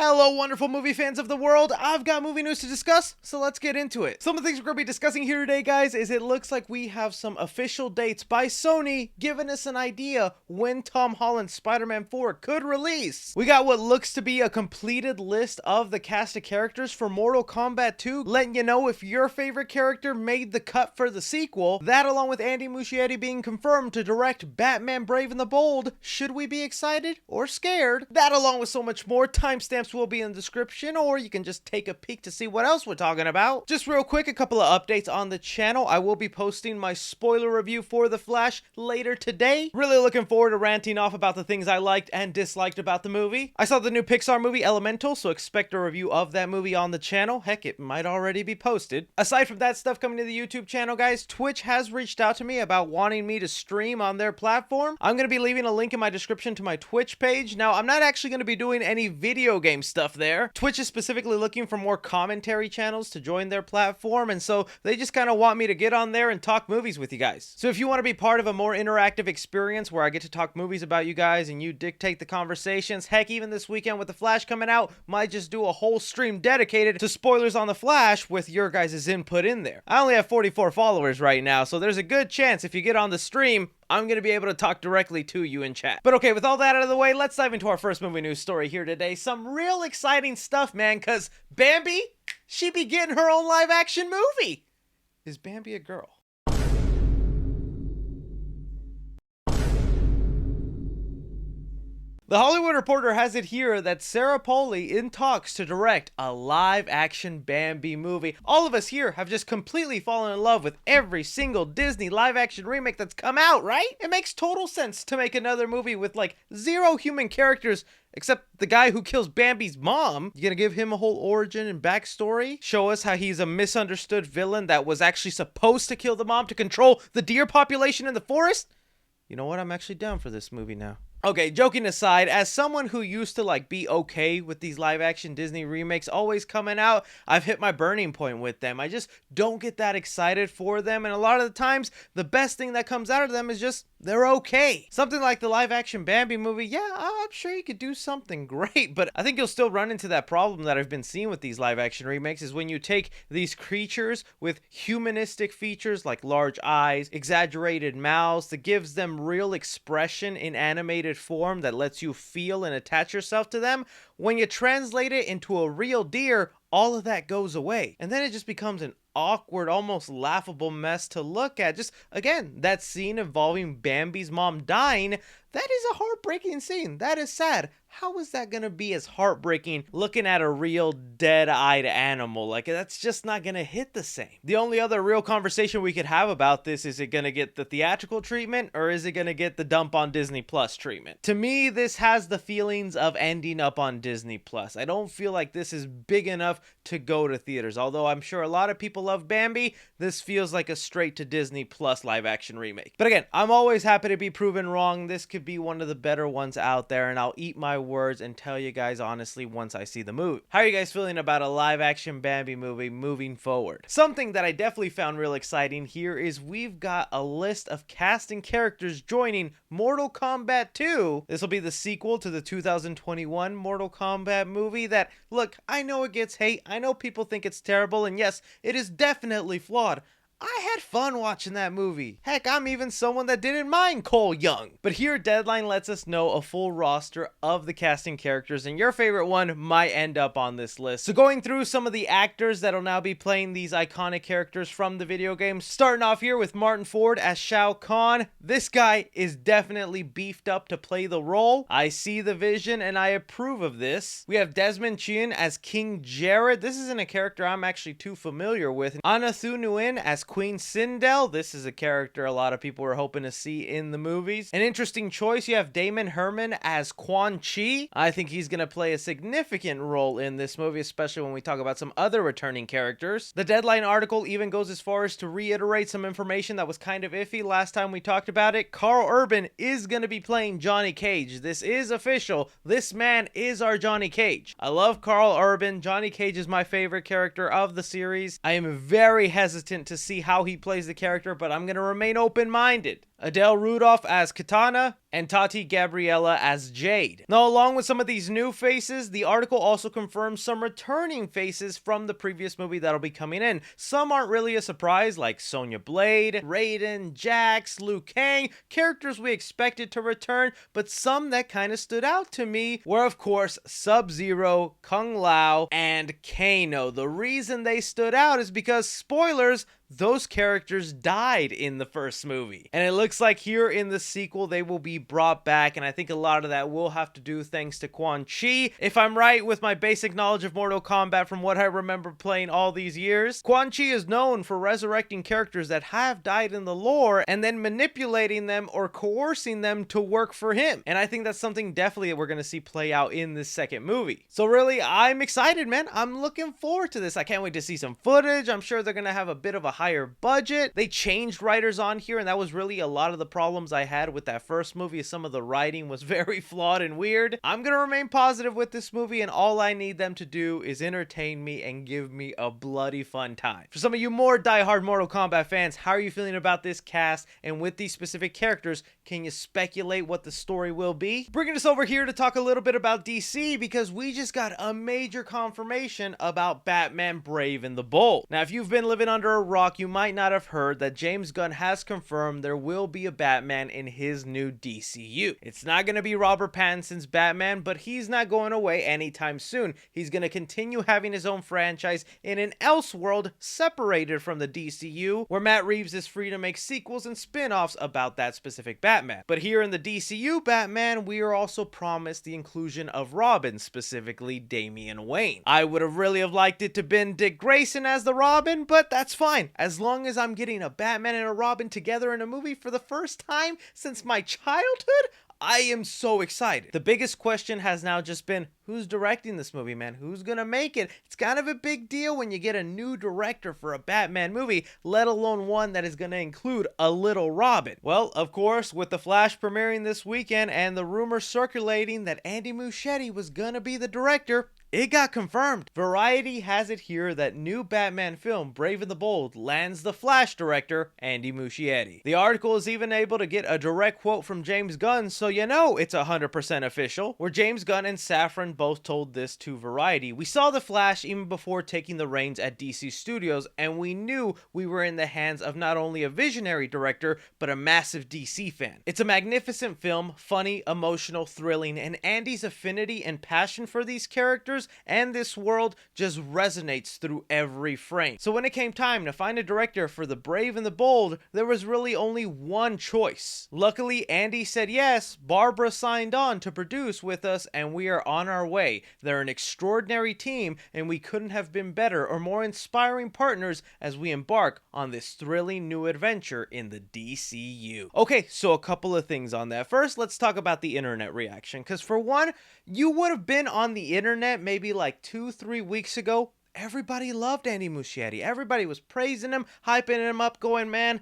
Hello, wonderful movie fans of the world. I've got movie news to discuss, so let's get into it. Some of the things we're going to be discussing here today, guys, is it looks like we have some official dates by Sony giving us an idea when Tom Holland's Spider-Man 4 could release. We got what looks to be a completed list of the cast of characters for Mortal Kombat 2, letting you know if your favorite character made the cut for the sequel. That, along with Andy Muschietti being confirmed to direct Batman Brave and the Bold. Should we be excited or scared? That, along with so much more. Timestamps will be in the description, or you can just take a peek to see what else we're talking about. Just real quick, a couple of updates on the channel. I will be posting my spoiler review for The Flash later today. Really looking forward to ranting off about the things I liked and disliked about the movie. I saw the new Pixar movie Elemental, so expect a review of that movie on the channel. Heck, it might already be posted. Aside from that stuff coming to the YouTube channel, guys, Twitch has reached out to me about wanting me to stream on their platform. I'm going to be leaving a link in my description to my Twitch page. Now, I'm not actually going to be doing any video game stuff there. Twitch is specifically looking for more commentary channels to join their platform, and so they just kind of want me to get on there and talk movies with you guys. So if you want to be part of a more interactive experience where I get to talk movies about you guys and you dictate the conversations, heck, even this weekend with The Flash coming out, might just do a whole stream dedicated to spoilers on The Flash with your guys' input in there. I only have 44 followers right now, so there's a good chance if you get on the stream, I'm going to be able to talk directly to you in chat. But okay, with all that out of the way, let's dive into our first movie news story here today. Some real exciting stuff, man, because Bambi, she be getting her own live action movie. Is Bambi a girl? The Hollywood Reporter has it here that Sarah Polley in talks to direct a live-action Bambi movie. All of us here have just completely fallen in love with every single Disney live-action remake that's come out, right? It makes total sense to make another movie with like zero human characters except the guy who kills Bambi's mom. You gonna give him a whole origin and backstory? Show us how he's a misunderstood villain that was actually supposed to kill the mom to control the deer population in the forest? You know what? I'm actually down for this movie now. Okay, joking aside, as someone who used to be okay with these live action Disney remakes always coming out, I've hit my burning point with them. I just don't get that excited for them, and a lot of the times, the best thing that comes out of them is just they're okay. Something like the live action Bambi movie, yeah, I'm sure you could do something great, but I think you'll still run into that problem that I've been seeing with these live action remakes is when you take these creatures with humanistic features like large eyes, exaggerated mouths, that gives them real expression in animated form that lets you feel and attach yourself to them. When you translate it into a real deer, all of that goes away. And then it just becomes an awkward, almost laughable mess to look at. Just, again, that scene involving Bambi's mom dying, that is a heartbreaking scene. That is sad. How is that going to be as heartbreaking looking at a real dead-eyed animal? Like, that's just not going to hit the same. The only other real conversation we could have about this is it going to get the theatrical treatment or is it going to get the dump on Disney Plus treatment? To me, this has the feelings of ending up on Disney Plus. I don't feel like this is big enough to go to theaters. Although I'm sure a lot of people love Bambi, this feels like a straight to Disney Plus live action remake. But again, I'm always happy to be proven wrong. This could be one of the better ones out there, and I'll eat my words and tell you guys honestly once I see the movie. How are you guys feeling about a live action Bambi movie moving forward? Something that I definitely found real exciting here is we've got a list of casting characters joining Mortal Kombat 2. This will be the sequel to the 2021 Mortal Kombat movie that, look, I know it gets hate, I know people think it's terrible, and yes, it is definitely flawed. I had fun watching that movie. Heck, I'm even someone that didn't mind Cole Young. But here, Deadline lets us know a full roster of the casting characters, and your favorite one might end up on this list. So going through some of the actors that'll now be playing these iconic characters from the video games, starting off here with Martin Ford as Shao Kahn. This guy is definitely beefed up to play the role. I see the vision, and I approve of this. We have Desmond Chian as King Jared. This isn't a character I'm actually too familiar with. Anathu Nguyen as Queen Sindel. This is a character a lot of people were hoping to see in the movies. An interesting choice, you have Damon Herman as Quan Chi. I think he's going to play a significant role in this movie, especially when we talk about some other returning characters. The Deadline article even goes as far as to reiterate some information that was kind of iffy last time we talked about it. Carl Urban is going to be playing Johnny Cage. This is official. This man is our Johnny Cage. I love Carl Urban. Johnny Cage is my favorite character of the series. I am very hesitant to see how he plays the character, but I'm going to remain open-minded. Adele Rudolph as Katana, and Tati Gabriella as Jade. Now, along with some of these new faces, the article also confirms some returning faces from the previous movie that'll be coming in. Some aren't really a surprise, like Sonya Blade, Raiden, Jax, Liu Kang, characters we expected to return, but some that kind of stood out to me were, of course, Sub-Zero, Kung Lao, and Kano. The reason they stood out is because, spoilers, those characters died in the first movie. And it looks like here in the sequel, they will be brought back, and I think a lot of that will have to do thanks to Quan Chi. If I'm right with my basic knowledge of Mortal Kombat from what I remember playing all these years, Quan Chi is known for resurrecting characters that have died in the lore and then manipulating them or coercing them to work for him. And I think that's something definitely that we're going to see play out in this second movie. So really, I'm excited, man. I'm looking forward to this. I can't wait to see some footage. I'm sure they're going to have a bit of a higher budget. They changed writers on here, and that was really a lot of the problems I had with that first movie. Some of the writing was very flawed and weird. I'm gonna remain positive with this movie, and all I need them to do is entertain me and give me a bloody fun time. For some of you more diehard Mortal Kombat fans, how are you feeling about this cast and with these specific characters? Can you speculate what the story will be? Bringing us over here to talk a little bit about DC, because we just got a major confirmation about Batman Brave and the Bold. Now, if you've been living under a rock, you might not have heard that James Gunn has confirmed there will be a Batman in his new DCU. It's not going to be Robert Pattinson's Batman, but he's not going away anytime soon. He's going to continue having his own franchise in an Elseworld separated from the DCU, where Matt Reeves is free to make sequels and spin-offs about that specific Batman. But here in the DCU Batman, we are also promised the inclusion of Robin, specifically Damian Wayne. I would have really liked it to been Dick Grayson as the Robin, but that's fine. As long as I'm getting a Batman and a Robin together in a movie for the first time since my childhood, I am so excited. The biggest question has now just been, who's directing this movie, man? Who's gonna make it? It's kind of a big deal when you get a new director for a Batman movie, let alone one that is gonna include a little Robin. Well, of course, with The Flash premiering this weekend and the rumor circulating that Andy Muschietti was gonna be the director, it got confirmed. Variety has it here that new Batman film, Brave and the Bold, lands the Flash director, Andy Muschietti. The article is even able to get a direct quote from James Gunn, so you know it's 100% official, where James Gunn and Safran both told this to Variety. We saw the Flash even before taking the reins at DC Studios, and we knew we were in the hands of not only a visionary director, but a massive DC fan. It's a magnificent film, funny, emotional, thrilling, and Andy's affinity and passion for these characters and this world just resonates through every frame. So when it came time to find a director for the Brave and the Bold, there was really only one choice. Luckily, Andy said yes, Barbara signed on to produce with us, and we are on our way. They're an extraordinary team, and we couldn't have been better or more inspiring partners as we embark on this thrilling new adventure in the DCU. Okay, so a couple of things on that. First, let's talk about the internet reaction, because for one, you would have been on the internet maybe like 2-3 weeks ago. Everybody loved Andy Muschietti. Everybody was praising him, hyping him up, going, man,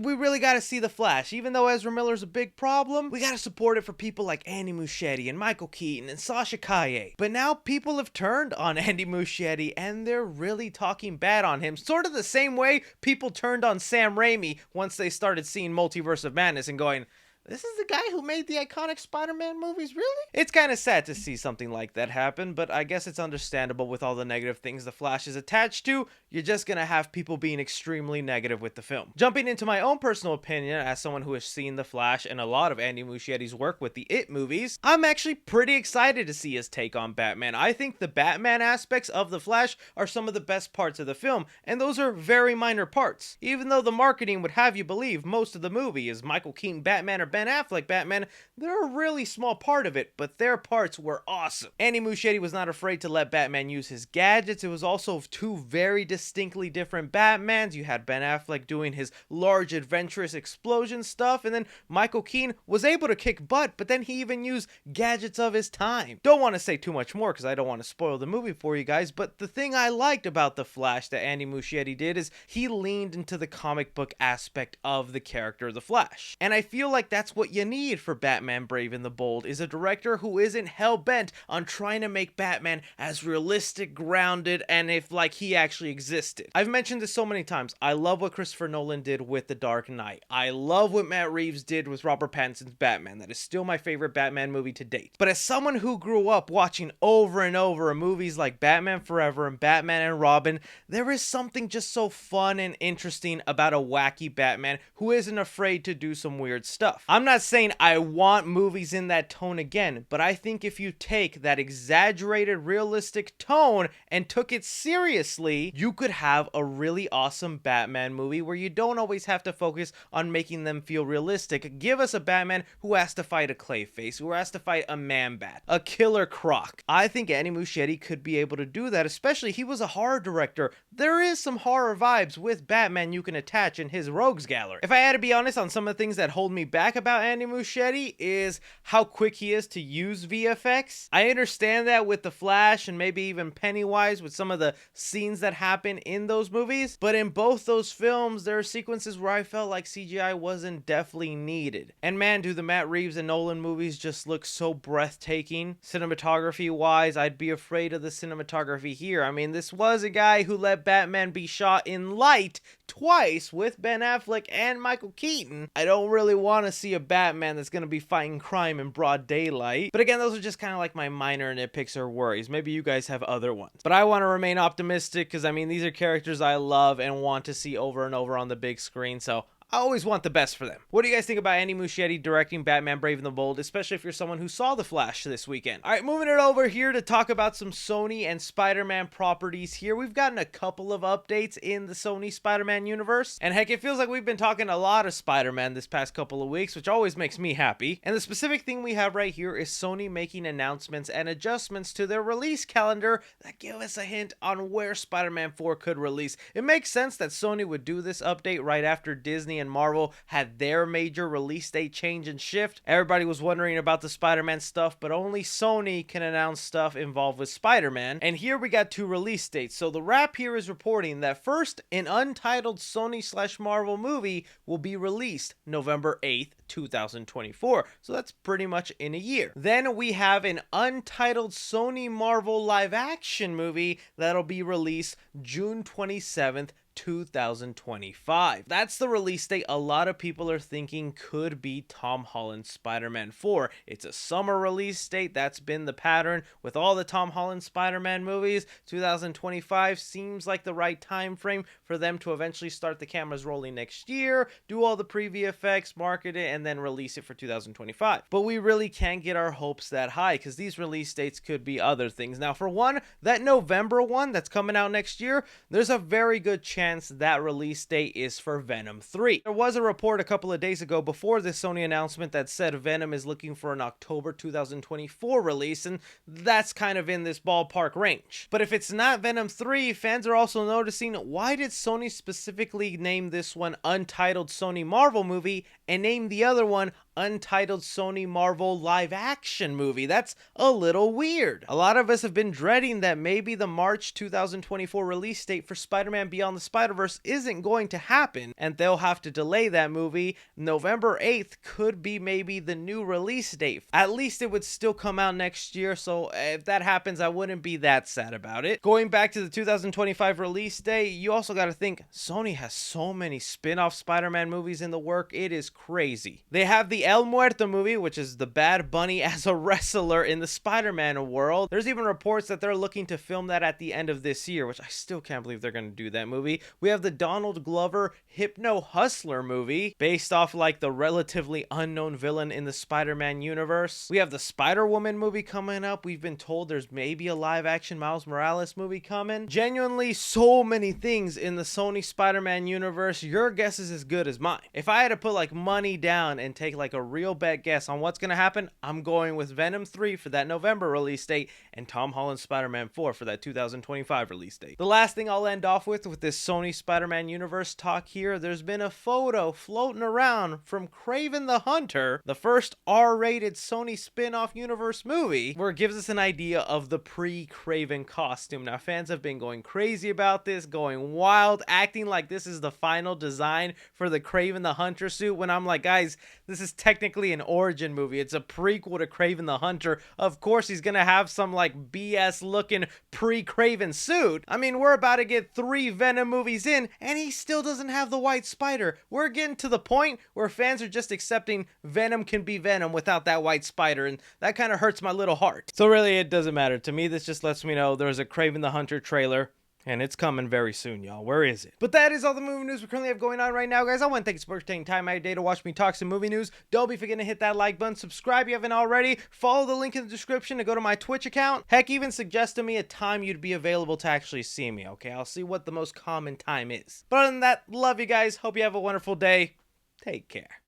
we really got to see The Flash. Even though Ezra Miller's a big problem, we got to support it for people like Andy Muschietti and Michael Keaton and Sasha Calle. But now people have turned on Andy Muschietti, and they're really talking bad on him. Sort of the same way people turned on Sam Raimi once they started seeing Multiverse of Madness and going, this is the guy who made the iconic Spider-Man movies, really? It's kind of sad to see something like that happen, but I guess it's understandable with all the negative things The Flash is attached to. You're just gonna have people being extremely negative with the film. Jumping into my own personal opinion, as someone who has seen The Flash and a lot of Andy Muschietti's work with the It movies, I'm actually pretty excited to see his take on Batman. I think the Batman aspects of The Flash are some of the best parts of the film, and those are very minor parts. Even though the marketing would have you believe most of the movie is Michael Keaton Batman or Ben Affleck Batman, they're a really small part of it, but their parts were awesome. Andy Muschietti was not afraid to let Batman use his gadgets. It was also two very distinctly different Batmans. You had Ben Affleck doing his large adventurous explosion stuff, and then Michael Keaton was able to kick butt, but then he even used gadgets of his time. Don't want to say too much more because I don't want to spoil the movie for you guys, but the thing I liked about The Flash that Andy Muschietti did is he leaned into the comic book aspect of the character of The Flash. And I feel like that's that's what you need for Batman Brave and the Bold, is a director who isn't hell-bent on trying to make Batman as realistic, grounded, and if like he actually existed. I've mentioned this so many times. I love what Christopher Nolan did with The Dark Knight. I love what Matt Reeves did with Robert Pattinson's Batman. That is still my favorite Batman movie to date. But as someone who grew up watching over and over movies like Batman Forever and Batman and Robin, there is something just so fun and interesting about a wacky Batman who isn't afraid to do some weird stuff. I'm not saying I want movies in that tone again, but I think if you take that exaggerated, realistic tone and took it seriously, you could have a really awesome Batman movie where you don't always have to focus on making them feel realistic. Give us a Batman who has to fight a Clayface, who has to fight a Man-Bat, a Killer Croc. I think Andy Muschietti could be able to do that, especially he was a horror director. There is some horror vibes with Batman you can attach in his rogues gallery. If I had to be honest on some of the things that hold me back about Andy Muschietti is how quick he is to use VFX. I understand that with The Flash and maybe even Pennywise with some of the scenes that happen in those movies, but in both those films there are sequences where I felt like CGI wasn't definitely needed. And man, do the Matt Reeves and Nolan movies just look so breathtaking. Cinematography wise, I'd be afraid of the cinematography here. I mean, this was a guy who let Batman be shot in light twice with Ben Affleck and Michael Keaton. I don't really want to see a Batman that's going to be fighting crime in broad daylight. But again, those are just kind of like my minor nitpicks or worries. Maybe you guys have other ones. But I want to remain optimistic because, I mean, these are characters I love and want to see over and over on the big screen. So I always want the best for them. What do you guys think about Andy Muschietti directing Batman Brave and the Bold, especially if you're someone who saw The Flash this weekend? All right, moving it over here to talk about some Sony and Spider-Man properties here. We've gotten a couple of updates in the Sony Spider-Man universe, and heck, it feels like we've been talking a lot of Spider-Man this past couple of weeks, which always makes me happy. And the specific thing we have right here is Sony making announcements and adjustments to their release calendar that give us a hint on where Spider-Man 4 could release. It makes sense that Sony would do this update right after Disney and Marvel had their major release date change and shift. Everybody was wondering about the Spider-Man stuff, but only Sony can announce stuff involved with Spider-Man. And here we got two release dates. So the Wrap here is reporting that first, an untitled Sony/Marvel movie will be released November 8th, 2024. So that's pretty much in a year. Then we have an untitled Sony Marvel live action movie that'll be released June 27th, 2025. That's the release date a lot of people are thinking could be Tom Holland's Spider-Man 4. It's a summer release date. That's been the pattern with all the Tom Holland Spider-Man movies. 2025 seems like the right time frame for them to eventually start the cameras rolling next year, do all the pre-VFX, market it, and then release it for 2025. But we really can't get our hopes that high because these release dates could be other things. Now, for one, that November one that's coming out next year, there's a very good chance that release date is for Venom 3. There was a report a couple of days ago before this Sony announcement that said Venom is looking for an October 2024 release, and that's kind of in this ballpark range. But if it's not Venom 3, fans are also noticing, why did Sony specifically name this one Untitled Sony Marvel movie and name the other one Untitled Sony Marvel live action movie? That's a little weird. A lot of us have been dreading that maybe the March 2024 release date for Spider-Man Beyond the Spider-Verse isn't going to happen, and they'll have to delay that movie. November 8th could be maybe the new release date. At least it would still come out next year, so if that happens, I wouldn't be that sad about it. Going back to the 2025 release date, you also got to think Sony has so many spin-off Spider-Man movies in the work, it is crazy. They have the El Muerto movie, which is the Bad Bunny as a wrestler in the Spider-Man world. There's even reports that they're looking to film that at the end of this year, which I still can't believe they're going to do that movie. We have the Donald Glover Hypno Hustler movie, based off like the relatively unknown villain in the Spider-Man universe. We have the Spider-Woman movie coming up. We've been told there's maybe a live-action Miles Morales movie coming. Genuinely, so many things in the Sony Spider-Man universe. Your guess is as good as mine. If I had to put like money down and take like a real bet guess on what's going to happen, I'm going with Venom 3 for that November release date and Tom Holland's Spider-Man 4 for that 2025 release date. The last thing I'll end off with this Sony Spider-Man universe talk here, there's been a photo floating around from Kraven the Hunter, the first R-rated Sony spin-off universe movie, where it gives us an idea of the pre-Kraven costume. Now, fans have been going crazy about this, going wild, acting like this is the final design for the Kraven the Hunter suit, when I'm like, guys, this is technically an origin movie. It's a prequel to Kraven the Hunter. Of course, he's gonna have some like BS looking pre-Kraven suit. I mean, we're about to get 3 Venom movies in, and he still doesn't have the white spider. We're getting to the point where fans are just accepting Venom can be Venom without that white spider, and that kind of hurts my little heart. So really, it doesn't matter. To me, this just lets me know there's a Kraven the Hunter trailer, and it's coming very soon, y'all. Where is it? But that is all the movie news we currently have going on right now, guys. I want to thank you for taking time out of your day to watch me talk some movie news. Don't be forgetting to hit that like button. Subscribe if you haven't already. Follow the link in the description to go to my Twitch account. Heck, even suggest to me a time you'd be available to actually see me, okay? I'll see what the most common time is. But other than that, love you guys. Hope you have a wonderful day. Take care.